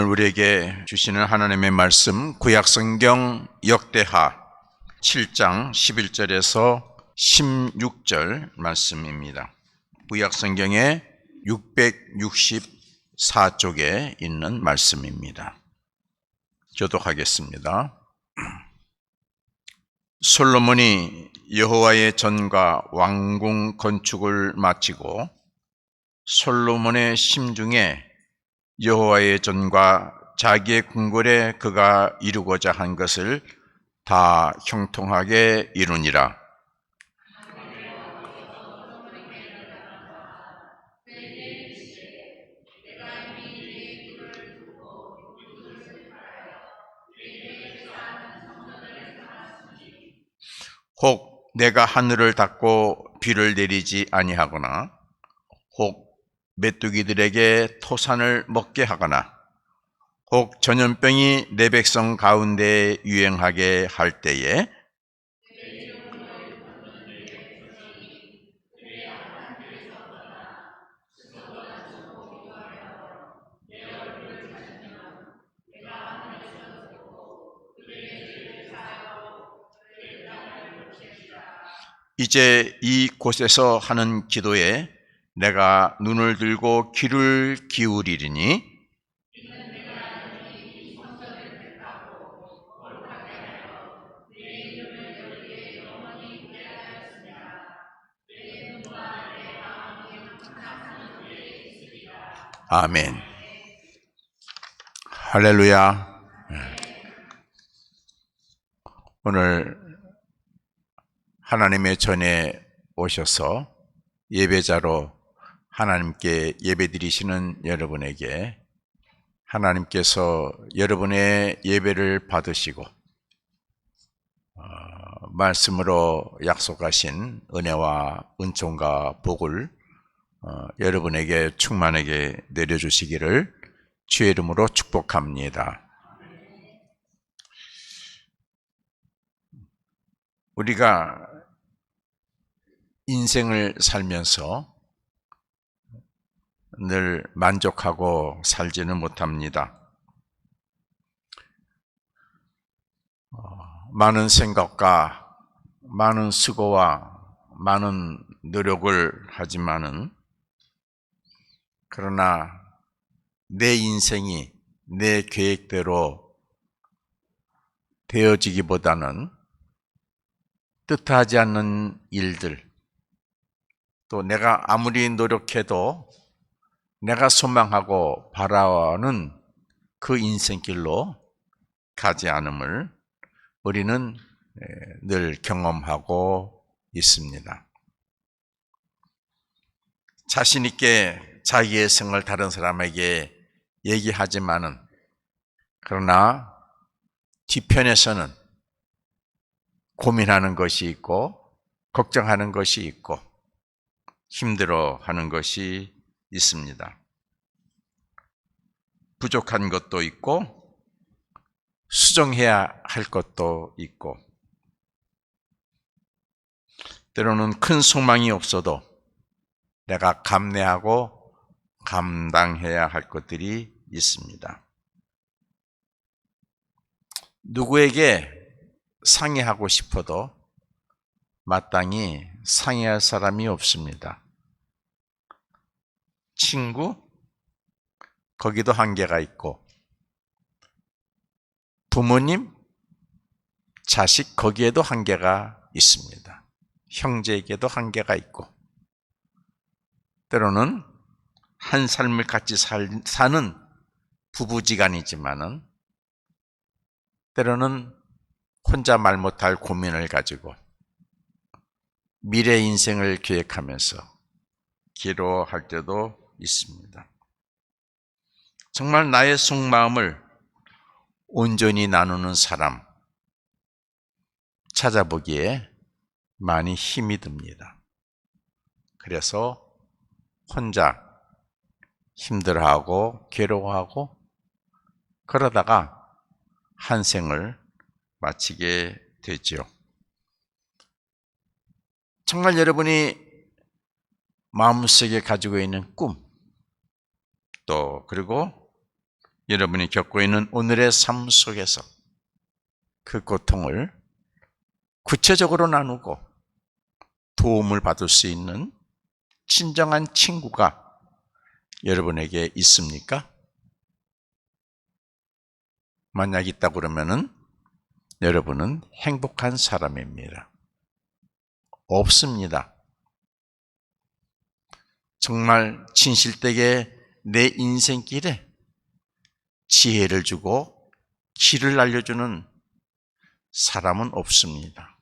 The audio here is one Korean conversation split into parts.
우리에게 주시는 하나님의 말씀, 구약성경 역대하 7장 11절에서 16절 말씀입니다. 구약성경의 664쪽에 있는 말씀입니다. 교독하겠습니다. 솔로몬이 여호와의 전과 왕궁 건축을 마치고 솔로몬의 심중에 여호와의 전과 자기의 궁궐에 그가 이루고자 한 것을 다 형통하게 이루니라. 혹 내가 하늘을 닫고 비를 내리지 아니하거나 혹 메뚜기들에게 토산을 먹게 하거나 혹 전염병이 내 백성 가운데 유행하게 할 때에 이제 이곳에서 하는 기도에 내가 눈을 들고 귀를 기울이리니 아멘. 할렐루야. 오늘 하나님의 전에 오셔서 예배자로 하나님께 예배드리시는 여러분에게 하나님께서 여러분의 예배를 받으시고 말씀으로 약속하신 은혜와 은총과 복을 여러분에게 충만하게 내려주시기를 주의 이름으로 축복합니다. 우리가 인생을 살면서 늘 만족하고 살지는 못합니다. 많은 생각과 많은 수고와 많은 노력을 하지만은 그러나 내 인생이 내 계획대로 되어지기보다는 뜻하지 않는 일들, 또 내가 아무리 노력해도 내가 소망하고 바라는 그 인생길로 가지 않음을 우리는 늘 경험하고 있습니다. 자신 있게 자기의 생을 다른 사람에게 얘기하지만은 그러나 뒤편에서는 고민하는 것이 있고 걱정하는 것이 있고 힘들어하는 것이 있습니다. 부족한 것도 있고 수정해야 할 것도 있고 때로는 큰 소망이 없어도 내가 감내하고 감당해야 할 것들이 있습니다. 누구에게 상의하고 싶어도 마땅히 상의할 사람이 없습니다. 친구, 거기도 한계가 있고 부모님, 자식, 거기에도 한계가 있습니다. 형제에게도 한계가 있고 때로는 한 삶을 같이 사는 부부지간이지만은 때로는 혼자 말 못할 고민을 가지고 미래 인생을 계획하면서 기도할 때도 있습니다. 정말 나의 속마음을 온전히 나누는 사람 찾아보기에 많이 힘이 듭니다. 그래서 혼자 힘들어하고 괴로워하고 그러다가 한 생을 마치게 되지요. 정말 여러분이 마음속에 가지고 있는 꿈, 또 그리고 여러분이 겪고 있는 오늘의 삶 속에서 그 고통을 구체적으로 나누고 도움을 받을 수 있는 진정한 친구가 여러분에게 있습니까? 만약 있다고 그러면은 여러분은 행복한 사람입니다. 없습니다. 정말 진실되게 내 인생길에 지혜를 주고 길을 알려주는 사람은 없습니다.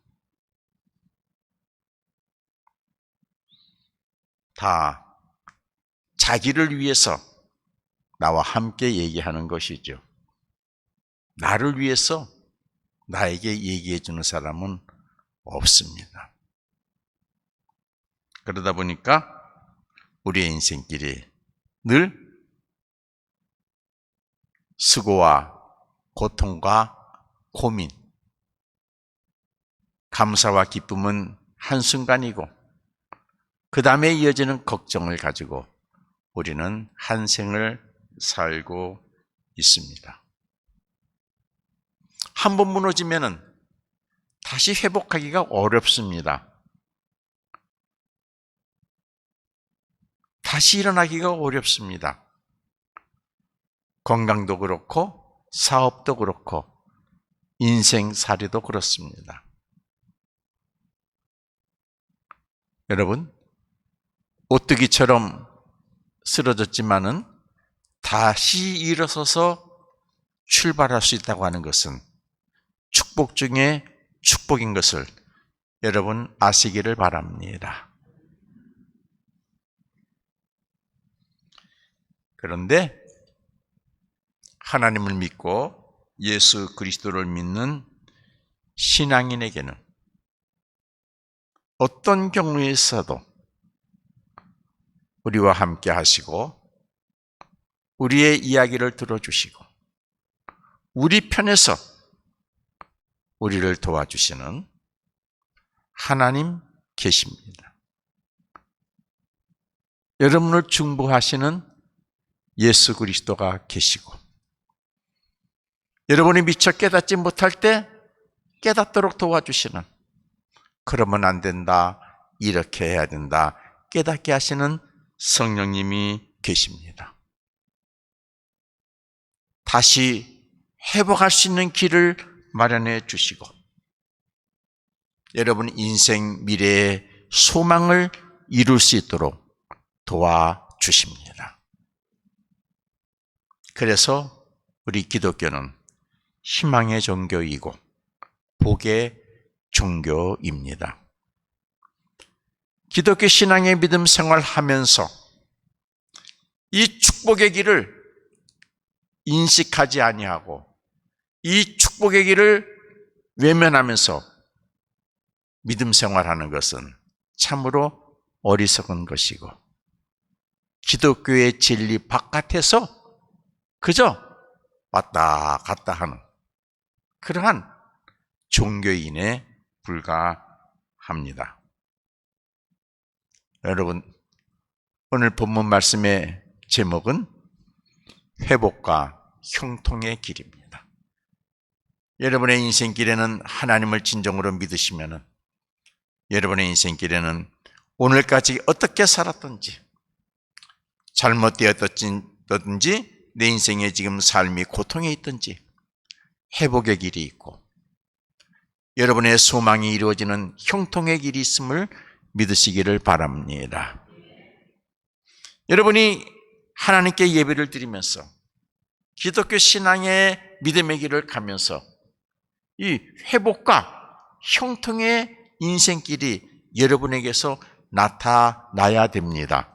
다 자기를 위해서 나와 함께 얘기하는 것이죠. 나를 위해서 나에게 얘기해 주는 사람은 없습니다. 그러다 보니까 우리의 인생길이 늘 수고와 고통과 고민, 감사와 기쁨은 한순간이고 그 다음에 이어지는 걱정을 가지고 우리는 한 생을 살고 있습니다. 한 번 무너지면은 다시 회복하기가 어렵습니다. 다시 일어나기가 어렵습니다. 건강도 그렇고 사업도 그렇고 인생살이도 그렇습니다. 여러분, 오뚜기처럼 쓰러졌지만은 다시 일어서서 출발할 수 있다고 하는 것은 축복 중에 축복인 것을 여러분 아시기를 바랍니다. 그런데 하나님을 믿고 예수 그리스도를 믿는 신앙인에게는 어떤 경우에서도 우리와 함께 하시고 우리의 이야기를 들어주시고 우리 편에서 우리를 도와주시는 하나님 계십니다. 여러분을 중보하시는 예수 그리스도가 계시고 여러분이 미처 깨닫지 못할 때 깨닫도록 도와주시는, 그러면 안 된다, 이렇게 해야 된다 깨닫게 하시는 성령님이 계십니다. 다시 회복할 수 있는 길을 마련해 주시고 여러분 인생 미래의 소망을 이룰 수 있도록 도와주십니다. 그래서 우리 기독교는 희망의 종교이고 복의 종교입니다. 기독교 신앙의 믿음 생활하면서 이 축복의 길을 인식하지 아니하고 이 축복의 길을 외면하면서 믿음 생활하는 것은 참으로 어리석은 것이고 기독교의 진리 바깥에서 그저 왔다 갔다 하는 그러한 종교인에 불과합니다. 여러분, 오늘 본문 말씀의 제목은 회복과 형통의 길입니다. 여러분의 인생길에는 하나님을 진정으로 믿으시면은 여러분의 인생길에는 오늘까지 어떻게 살았던지 잘못되었든지 내 인생에 지금 삶이 고통에 있든지 회복의 길이 있고 여러분의 소망이 이루어지는 형통의 길이 있음을 믿으시기를 바랍니다. 여러분이 하나님께 예배를 드리면서 기독교 신앙의 믿음의 길을 가면서 이 회복과 형통의 인생길이 여러분에게서 나타나야 됩니다.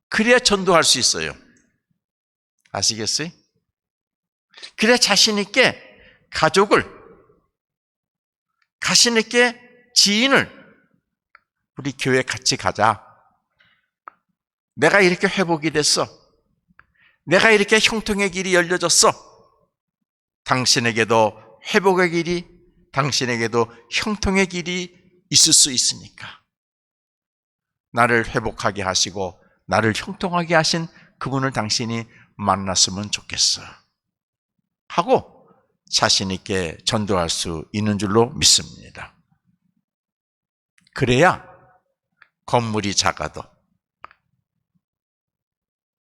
그래야 전도할 수 있어요. 아시겠어요? 그래야 자신 있게 가족을, 자신 있게 지인을 우리 교회 같이 가자. 내가 이렇게 회복이 됐어. 내가 이렇게 형통의 길이 열려졌어. 당신에게도 회복의 길이, 당신에게도 형통의 길이 있을 수 있으니까. 나를 회복하게 하시고 나를 형통하게 하신 그분을 당신이 만났으면 좋겠어 하고 자신 있게 전도할 수 있는 줄로 믿습니다. 그래야 건물이 작아도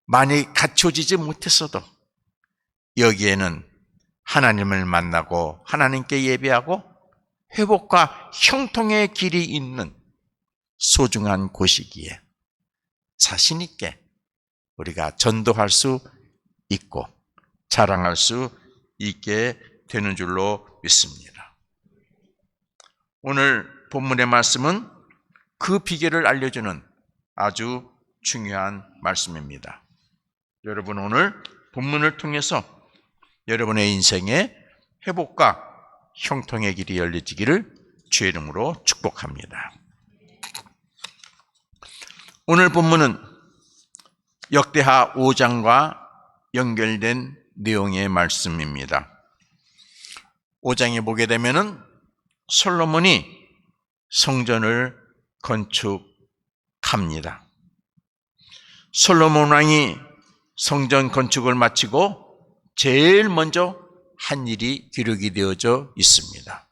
많이 갖춰지지 못했어도 여기에는 하나님을 만나고 하나님께 예배하고 회복과 형통의 길이 있는 소중한 곳이기에 자신 있게 우리가 전도할 수 있고 자랑할 수 있게 되는 줄로 믿습니다. 오늘 본문의 말씀은 그 비결을 알려주는 아주 중요한 말씀입니다. 여러분, 오늘 본문을 통해서 여러분의 인생에 회복과 형통의 길이 열려지기를 주의 이름으로 축복합니다. 오늘 본문은 역대하 5장과 연결된 내용의 말씀입니다. 5장에 보게 되면은 솔로몬이 성전을 건축합니다. 솔로몬 왕이 성전 건축을 마치고 제일 먼저 한 일이 기록이 되어져 있습니다.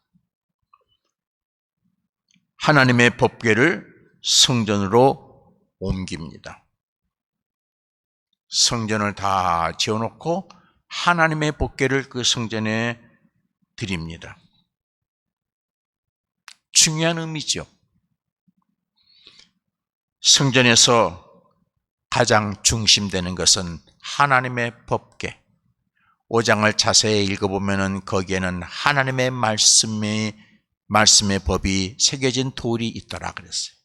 하나님의 법궤를 성전으로 옮깁니다. 성전을 다 지어놓고 하나님의 법궤를 그 성전에 드립니다. 중요한 의미죠. 성전에서 가장 중심되는 것은 하나님의 법궤. 5장을 자세히 읽어보면 거기에는 하나님의 말씀의 법이 새겨진 돌이 있더라 그랬어요.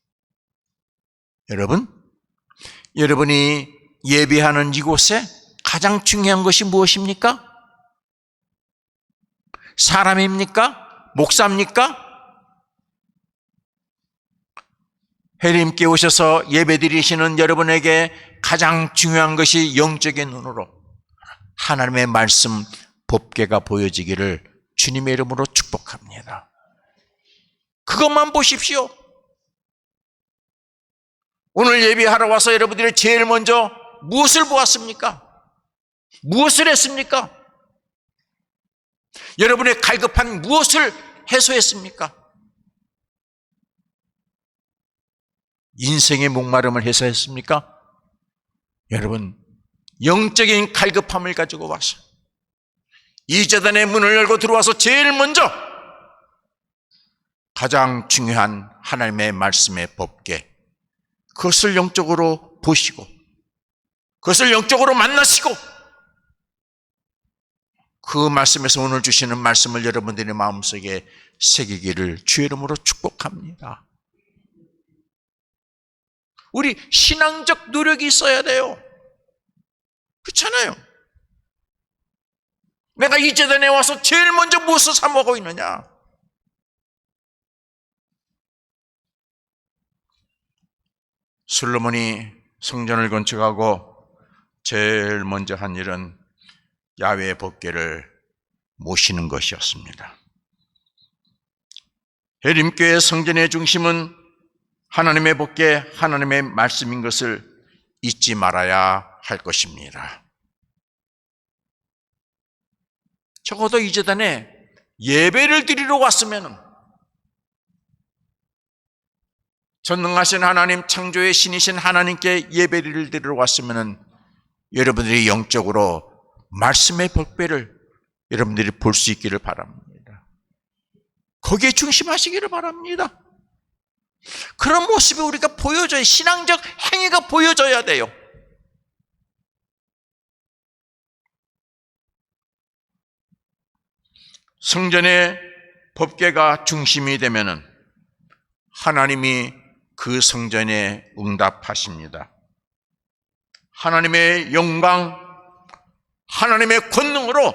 여러분이 예배하는 이곳에 가장 중요한 것이 무엇입니까? 사람입니까? 목사입니까? 하나님께 오셔서 예배드리시는 여러분에게 가장 중요한 것이 영적인 눈으로 하나님의 말씀 법궤가 보여지기를 주님의 이름으로 축복합니다. 그것만 보십시오. 오늘 예배하러 와서 여러분들이 제일 먼저 무엇을 보았습니까? 무엇을 했습니까? 여러분의 갈급한 무엇을 해소했습니까? 인생의 목마름을 해소했습니까? 여러분, 영적인 갈급함을 가지고 와서 이 제단의 문을 열고 들어와서 제일 먼저 가장 중요한 하나님의 말씀의 법궤, 그것을 영적으로 보시고 그것을 영적으로 만나시고 그 말씀에서 오늘 주시는 말씀을 여러분들의 마음속에 새기기를 주의 이름으로 축복합니다. 우리 신앙적 노력이 있어야 돼요. 그렇잖아요. 내가 이 제단에 와서 제일 먼저 무엇을 사모하고 있느냐? 솔로몬이 성전을 건축하고 제일 먼저 한 일은 야훼의 법궤를 모시는 것이었습니다. 해림교회 성전의 중심은 하나님의 법궤, 하나님의 말씀인 것을 잊지 말아야 할 것입니다. 적어도 이 제단에 예배를 드리러 왔으면 전능하신 하나님, 창조의 신이신 하나님께 예배를 드리러 왔으면 여러분들이 영적으로 말씀의 법궤를 여러분들이 볼 수 있기를 바랍니다. 거기에 중심하시기를 바랍니다. 그런 모습이 우리가 보여져야, 신앙적 행위가 보여져야 돼요. 성전의 법궤가 중심이 되면은 하나님이 그 성전에 응답하십니다. 하나님의 영광, 하나님의 권능으로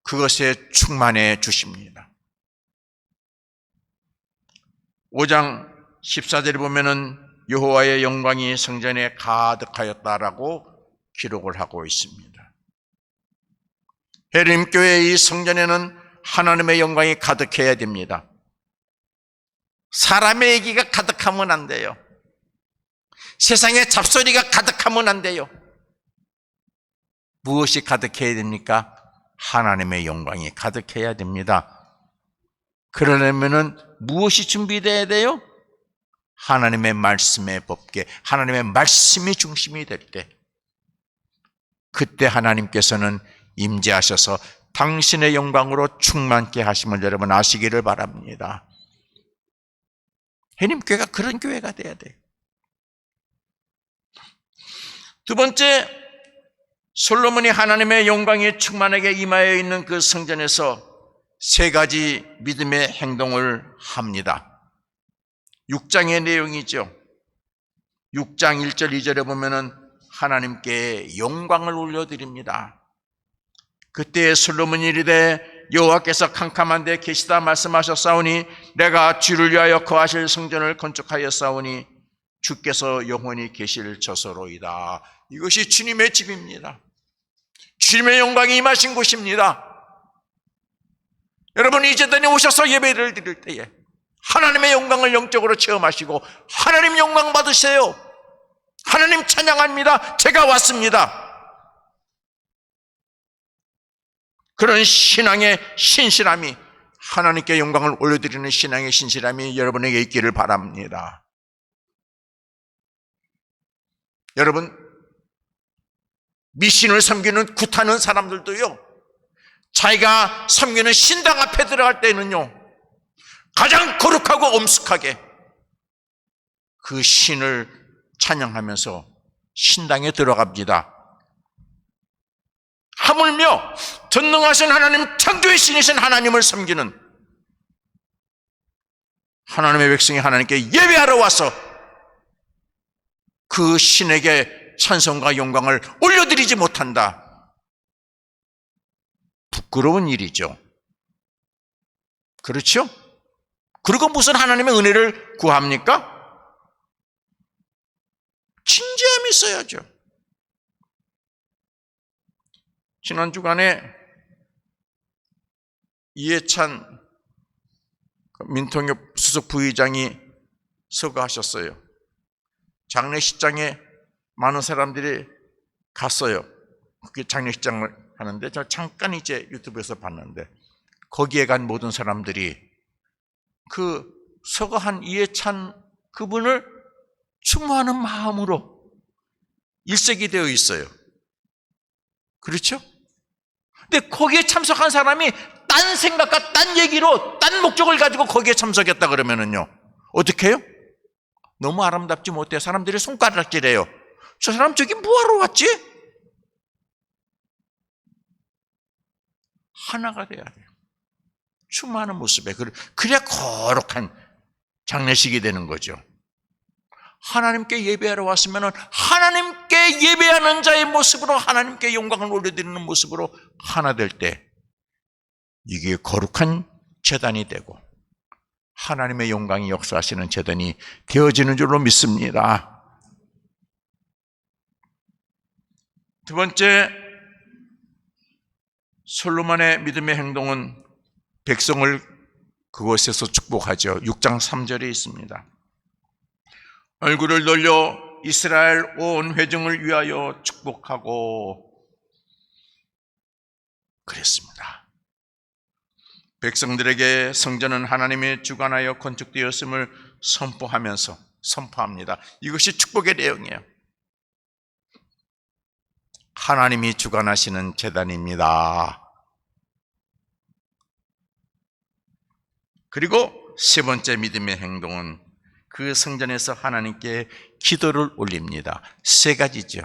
그것에 충만해 주십니다. 5장 14절에 보면은 여호와의 영광이 성전에 가득하였다라고 기록을 하고 있습니다. 해림교회의 이 성전에는 하나님의 영광이 가득해야 됩니다. 사람의 얘기가 가득하면 안 돼요. 세상의 잡소리가 가득하면 안 돼요. 무엇이 가득해야 됩니까? 하나님의 영광이 가득해야 됩니다. 그러려면은 무엇이 준비돼야 돼요? 하나님의 말씀의 법궤, 하나님의 말씀이 중심이 될 때, 그때 하나님께서는 임재하셔서 당신의 영광으로 충만케 하심을 여러분 아시기를 바랍니다. 해님 교회가 그런 교회가 돼야 돼요. 두 번째, 솔로몬이 하나님의 영광이 충만하게 임하여 있는 그 성전에서 세 가지 믿음의 행동을 합니다. 6장의 내용이죠. 6장 1절 2절에 보면은 하나님께 영광을 올려드립니다. 그때 솔로몬이 이르되 여호와께서 캄캄한 데 계시다 말씀하셨사오니 내가 주를 위하여 거하실 성전을 건축하였사오니 주께서 영원히 계실 저서로이다. 이것이 주님의 집입니다. 주님의 영광이 임하신 곳입니다. 여러분, 이 제단에 오셔서 예배를 드릴 때에 하나님의 영광을 영적으로 체험하시고 하나님 영광 받으세요. 하나님 찬양합니다. 제가 왔습니다. 그런 신앙의 신실함이, 하나님께 영광을 올려드리는 신앙의 신실함이 여러분에게 있기를 바랍니다. 여러분, 미신을 섬기는 굿하는 사람들도요, 자기가 섬기는 신당 앞에 들어갈 때는요, 가장 거룩하고 엄숙하게 그 신을 찬양하면서 신당에 들어갑니다. 하물며 전능하신 하나님, 창조의 신이신 하나님을 섬기는 하나님의 백성이 하나님께 예배하러 와서 그 신에게 찬송과 영광을 올려드리지 못한다. 부끄러운 일이죠. 그렇죠? 그리고 무슨 하나님의 은혜를 구합니까? 진지함이 있어야죠. 지난 주간에 이해찬 민통협 수석 부의장이 서거하셨어요. 장례식장에 많은 사람들이 갔어요. 그게 장례식장을 하는데 저 잠깐 이제 유튜브에서 봤는데 거기에 간 모든 사람들이 그 서거한 이해찬 그분을 추모하는 마음으로 일색이 되어 있어요. 그렇죠? 근데 거기에 참석한 사람이 딴 생각과 딴 얘기로 딴 목적을 가지고 거기에 참석했다 그러면은요, 어떻게 해요? 너무 아름답지 못해. 사람들이 손가락질해요. 저 사람 저기 뭐하러 왔지? 하나가 돼야 돼요. 추모하는 모습에. 그래야 거룩한 장례식이 되는 거죠. 하나님께 예배하러 왔으면 하나님께 예배하는 자의 모습으로, 하나님께 영광을 올려드리는 모습으로 하나 될 때 이게 거룩한 제단이 되고 하나님의 영광이 역사하시는 제단이 되어지는 줄로 믿습니다. 두 번째, 솔로몬의 믿음의 행동은 백성을 그곳에서 축복하죠. 6장 3절에 있습니다. 얼굴을 돌려 이스라엘 온 회중을 위하여 축복하고 그랬습니다. 백성들에게 성전은 하나님의 주관하여 건축되었음을 선포합니다. 이것이 축복의 내용이에요. 하나님이 주관하시는 제단입니다. 그리고 세 번째 믿음의 행동은 그 성전에서 하나님께 기도를 올립니다. 세 가지죠.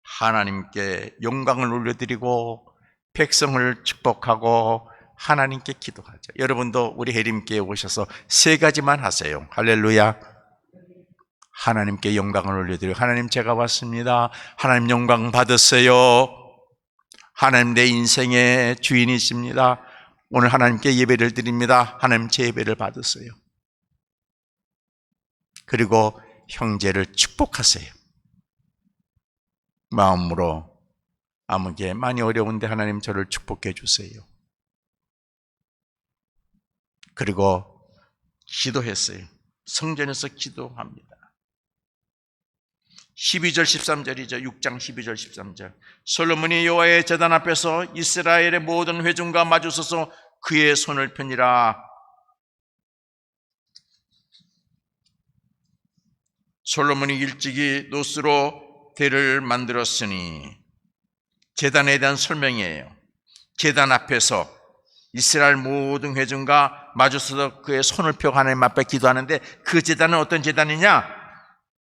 하나님께 영광을 올려드리고 백성을 축복하고 하나님께 기도하죠. 여러분도 우리 해림교회에 오셔서 세 가지만 하세요. 할렐루야. 하나님께 영광을 올려드리고, 하나님 제가 왔습니다. 하나님 영광 받으세요. 하나님 내 인생의 주인이십니다. 오늘 하나님께 예배를 드립니다. 하나님 제 예배를 받으세요. 그리고 형제를 축복하세요. 마음으로 아무게 많이 어려운데 하나님 저를 축복해 주세요. 그리고 기도했어요. 성전에서 기도합니다. 12절 13절이죠. 6장 12절 13절. 솔로몬이 여호와의 제단 앞에서 이스라엘의 모든 회중과 마주서서 그의 손을 펴니라. 솔로몬이 일찍이 노스로 대를 만들었으니, 제단에 대한 설명이에요. 제단 앞에서 이스라엘 모든 회중과 마주서서 그의 손을 펴고 하나님 앞에 기도하는데, 그 제단은 어떤 제단이냐?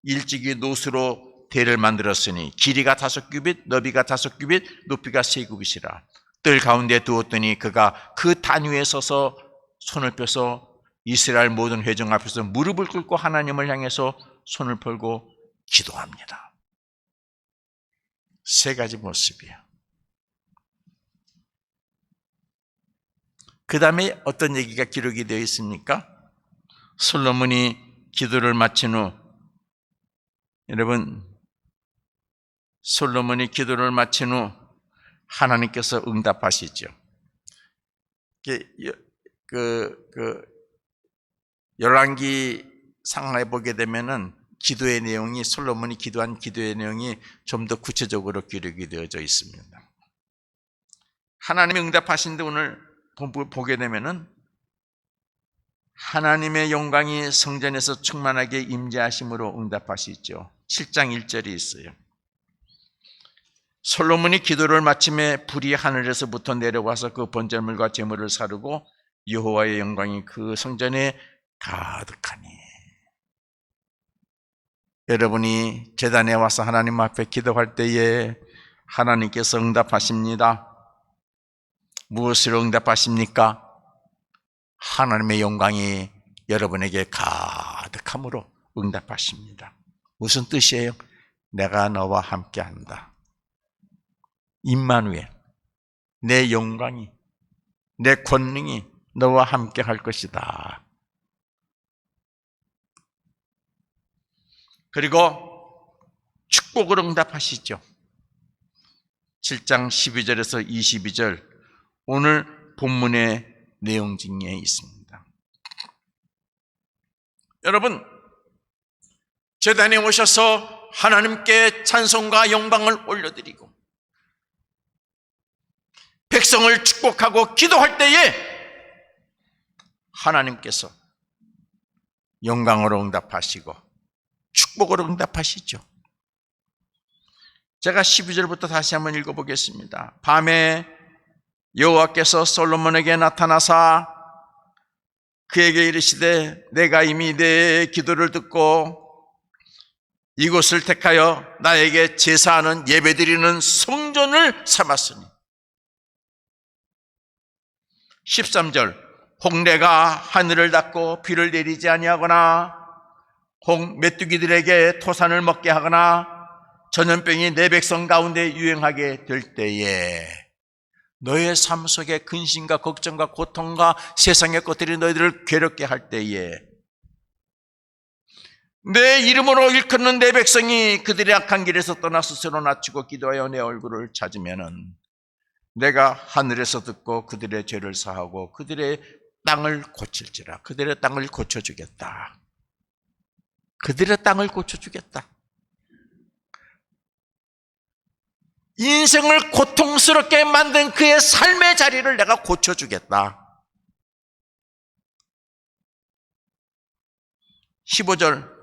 일찍이 노스로 대를 만들었으니 길이가 5규빗, 너비가 5규빗, 높이가 3규빗이라. 뜰 가운데 두었더니 그가 그 단 위에 서서 손을 펴서 이스라엘 모든 회중 앞에서 무릎을 꿇고 하나님을 향해서 손을 펴고 기도합니다. 3가지 모습이에요. 그 다음에 어떤 얘기가 기록이 되어 있습니까? 솔로몬이 기도를 마친 후, 여러분, 솔로몬이 기도를 마친 후 하나님께서 응답하시죠. 열왕기 상하에 보게 되면은 기도의 내용이, 솔로몬이 기도한 기도의 내용이 좀 더 구체적으로 기록이 되어져 있습니다. 하나님이 응답하신데 오늘 보게 되면은 하나님의 영광이 성전에서 충만하게 임재하심으로 응답하시죠. 7장 1절이 있어요. 솔로몬이 기도를 마침에 불이 하늘에서부터 내려와서 그 번제물과 제물을 사르고 여호와의 영광이 그 성전에 가득하니. 여러분이 제단에 와서 하나님 앞에 기도할 때에 하나님께서 응답하십니다. 무엇으로 응답하십니까? 하나님의 영광이 여러분에게 가득함으로 응답하십니다. 무슨 뜻이에요? 내가 너와 함께한다. 임마누엘, 내 영광이, 내 권능이 너와 함께 할 것이다. 그리고 축복으로 응답하시죠. 7장 12절에서 22절, 오늘 본문의 내용 중에 있습니다. 여러분, 제단에 오셔서 하나님께 찬송과 영광을 올려드리고 백성을 축복하고 기도할 때에 하나님께서 영광으로 응답하시고 축복으로 응답하시죠. 제가 12절부터 다시 한번 읽어보겠습니다. 밤에 여호와께서 솔로몬에게 나타나사 그에게 이르시되, 내가 이미 내 기도를 듣고 이곳을 택하여 나에게 제사하는 예배드리는 성전을 삼았으니. 13절, 홍래가 하늘을 닫고 비를 내리지 아니하거나 메뚜기들에게 토산을 먹게 하거나 전염병이 내 백성 가운데 유행하게 될 때에, 너의 삶 속에 근심과 걱정과 고통과 세상의 것들이 너희들을 괴롭게 할 때에, 내 이름으로 일컫는 내 백성이 그들의 악한 길에서 떠나 스스로 낮추고 기도하여 내 얼굴을 찾으면은 내가 하늘에서 듣고 그들의 죄를 사하고 그들의 땅을 고칠지라. 그들의 땅을 고쳐주겠다. 그들의 땅을 고쳐주겠다. 인생을 고통스럽게 만든 그의 삶의 자리를 내가 고쳐주겠다. 15절,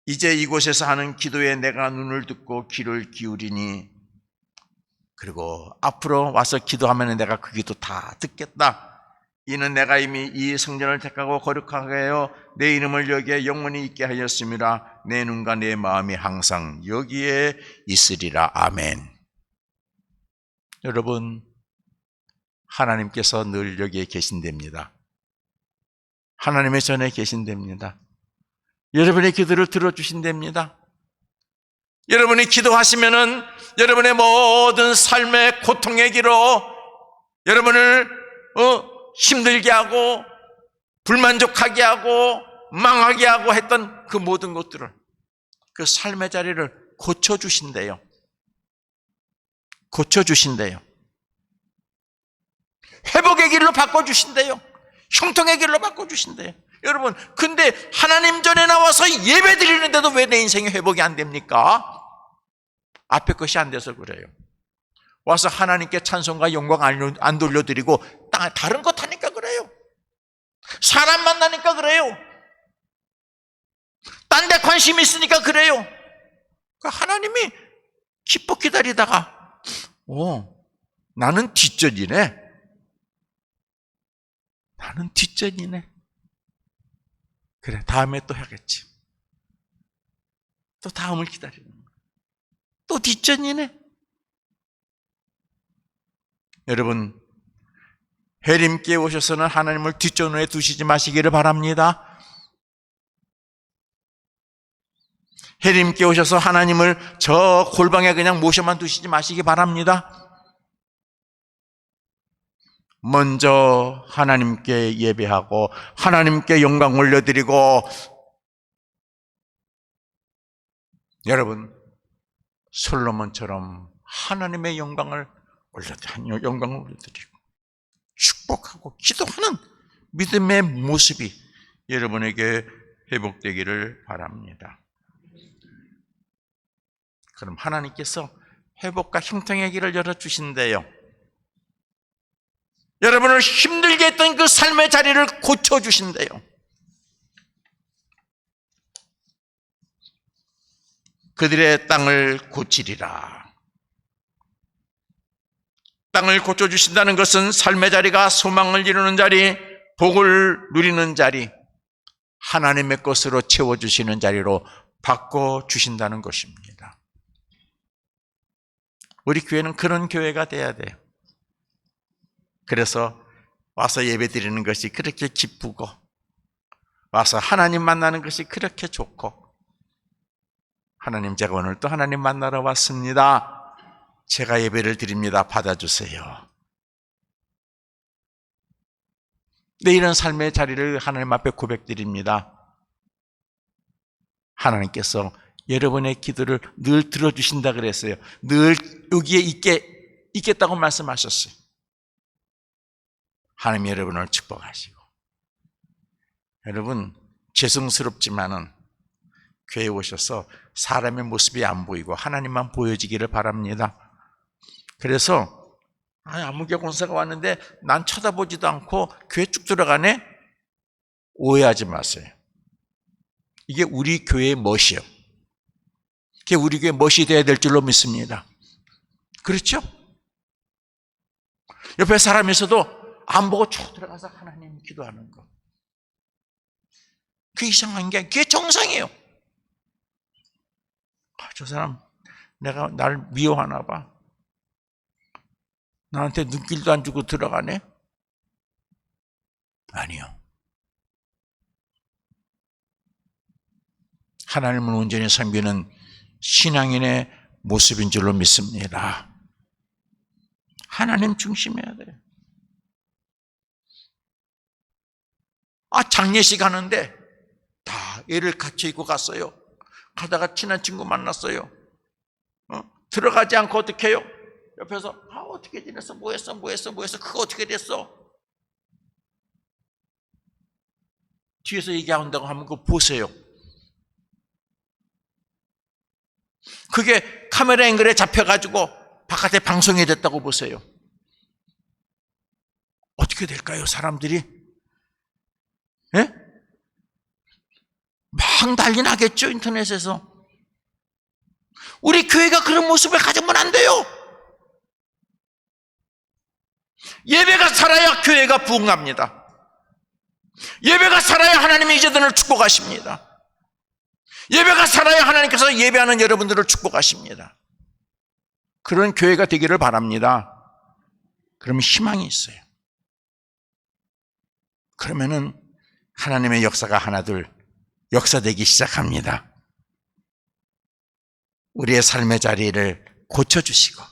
이제 이곳에서 하는 기도에 내가 눈을 듣고 귀를 기울이니, 그리고 앞으로 와서 기도하면 내가 그 기도 다 듣겠다. 이는 내가 이미 이 성전을 택하고 거룩하게 하여 내 이름을 여기에 영원히 있게 하였음이라. 내 눈과 내 마음이 항상 여기에 있으리라. 아멘. 여러분, 하나님께서 늘 여기에 계신답니다. 하나님의 전에 계신답니다. 여러분의 기도를 들어주신답니다. 여러분이 기도하시면은 여러분의 모든 삶의 고통의 길로 여러분을 힘들게 하고 불만족하게 하고 망하게 하고 했던 그 모든 것들을, 그 삶의 자리를 고쳐주신대요. 고쳐주신대요. 회복의 길로 바꿔주신대요. 형통의 길로 바꿔주신대요. 여러분, 근데 하나님 전에 나와서 예배 드리는데도 왜 내 인생이 회복이 안 됩니까? 앞에 것이 안 돼서 그래요. 와서 하나님께 찬송과 영광 안 돌려드리고 다른 것 하니까 그래요. 사람 만나니까 그래요. 딴 데 관심이 있으니까 그래요. 하나님이 기뻐 기다리다가 나는 뒷전이네. 나는 뒷전이네. 그래, 다음에 또 해야겠지. 또 다음을 기다리는 거야. 또 뒷전이네. 여러분, 회림께 오셔서는 하나님을 뒷전에 두시지 마시기를 바랍니다. 회림께 오셔서 하나님을 저 골방에 그냥 모셔만 두시지 마시기 바랍니다. 먼저 하나님께 예배하고 하나님께 영광 올려드리고, 여러분, 솔로몬처럼 하나님의 영광을 올려드리고 축복하고 기도하는 믿음의 모습이 여러분에게 회복되기를 바랍니다. 그럼 하나님께서 회복과 형통의 길을 열어주신대요. 여러분을 힘들게 했던 그 삶의 자리를 고쳐주신대요. 그들의 땅을 고치리라. 땅을 고쳐주신다는 것은 삶의 자리가 소망을 이루는 자리, 복을 누리는 자리, 하나님의 것으로 채워주시는 자리로 바꿔주신다는 것입니다. 우리 교회는 그런 교회가 돼야 돼요. 그래서 와서 예배 드리는 것이 그렇게 기쁘고, 와서 하나님 만나는 것이 그렇게 좋고, 하나님, 제가 오늘 또 하나님 만나러 왔습니다. 제가 예배를 드립니다. 받아주세요. 네, 이런 삶의 자리를 하나님 앞에 고백드립니다. 하나님께서 여러분의 기도를 늘 들어주신다 그랬어요. 늘 여기에 있겠다고 말씀하셨어요. 하나님이 여러분을 축복하시고, 여러분, 죄송스럽지만은 교회에 오셔서 사람의 모습이 안 보이고 하나님만 보여지기를 바랍니다. 그래서 아무개 권사가 왔는데 난 쳐다보지도 않고 교회 쭉 들어가네? 오해하지 마세요. 이게 우리 교회의 멋이요. 그게 우리 교회의 멋이 되어야 될 줄로 믿습니다. 그렇죠? 옆에 사람이 있어도 안 보고 쭉 들어가서 하나님 기도하는 거. 그게 이상한 게, 그게 정상이에요. 저 사람 내가 날 미워하나 봐. 나한테 눈길도 안 주고 들어가네? 아니요. 하나님을 온전히 섬기는 신앙인의 모습인 줄로 믿습니다. 하나님 중심해야 돼요. 장례식 하는데 다 애를 갖춰 입고 갔어요. 가다가 친한 친구 만났어요. 들어가지 않고 어떻게 해요? 옆에서 어떻게 지냈어? 뭐 했어? 그거 어떻게 됐어? 뒤에서 얘기한다고 하면 그거 보세요. 그게 카메라 앵글에 잡혀가지고 바깥에 방송이 됐다고 보세요. 어떻게 될까요, 사람들이? 예? 막 난리 나겠죠, 인터넷에서. 우리 교회가 그런 모습을 가지면 안 돼요. 예배가 살아야 교회가 부흥합니다. 예배가 살아야 하나님이 이제들을 축복하십니다. 예배가 살아야 하나님께서 예배하는 여러분들을 축복하십니다. 그런 교회가 되기를 바랍니다. 그러면 희망이 있어요. 그러면은 하나님의 역사가 하나둘 역사되기 시작합니다. 우리의 삶의 자리를 고쳐주시고,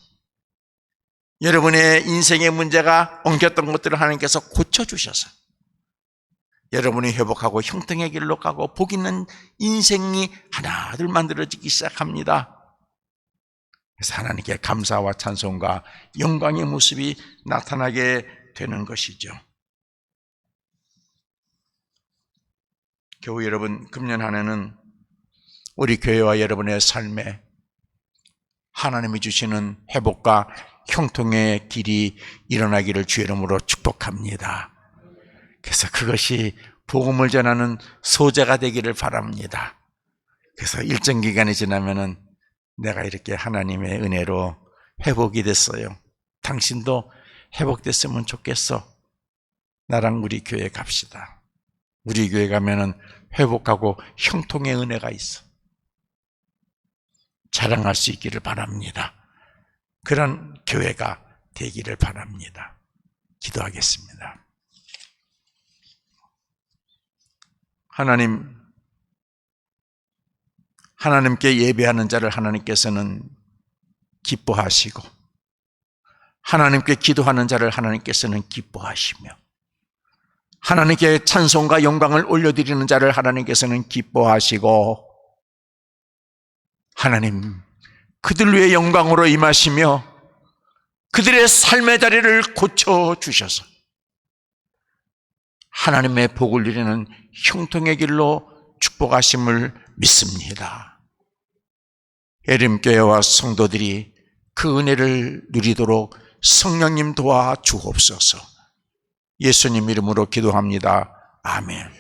여러분의 인생의 문제가 엉켰던 것들을 하나님께서 고쳐주셔서 여러분이 회복하고 형통의 길로 가고 복 있는 인생이 하나둘 만들어지기 시작합니다. 그래서 하나님께 감사와 찬송과 영광의 모습이 나타나게 되는 것이죠. 교우 여러분, 금년 한 해는 우리 교회와 여러분의 삶에 하나님이 주시는 회복과 형통의 길이 일어나기를 주의 이름으로 축복합니다. 그래서 그것이 복음을 전하는 소재가 되기를 바랍니다. 그래서 일정 기간이 지나면은 내가 이렇게 하나님의 은혜로 회복이 됐어요. 당신도 회복됐으면 좋겠어. 나랑 우리 교회 갑시다. 우리 교회 가면은 회복하고 형통의 은혜가 있어. 자랑할 수 있기를 바랍니다. 그런 교회가 되기를 바랍니다. 기도하겠습니다. 하나님께 예배하는 자를 하나님께서는 기뻐하시고, 하나님께 기도하는 자를 하나님께서는 기뻐하시며, 하나님께 찬송과 영광을 올려드리는 자를 하나님께서는 기뻐하시고, 하나님, 그들 위에 영광으로 임하시며 그들의 삶의 자리를 고쳐주셔서 하나님의 복을 누리는 형통의 길로 축복하심을 믿습니다. 예림교회와 성도들이 그 은혜를 누리도록 성령님 도와 주옵소서. 예수님 이름으로 기도합니다. 아멘.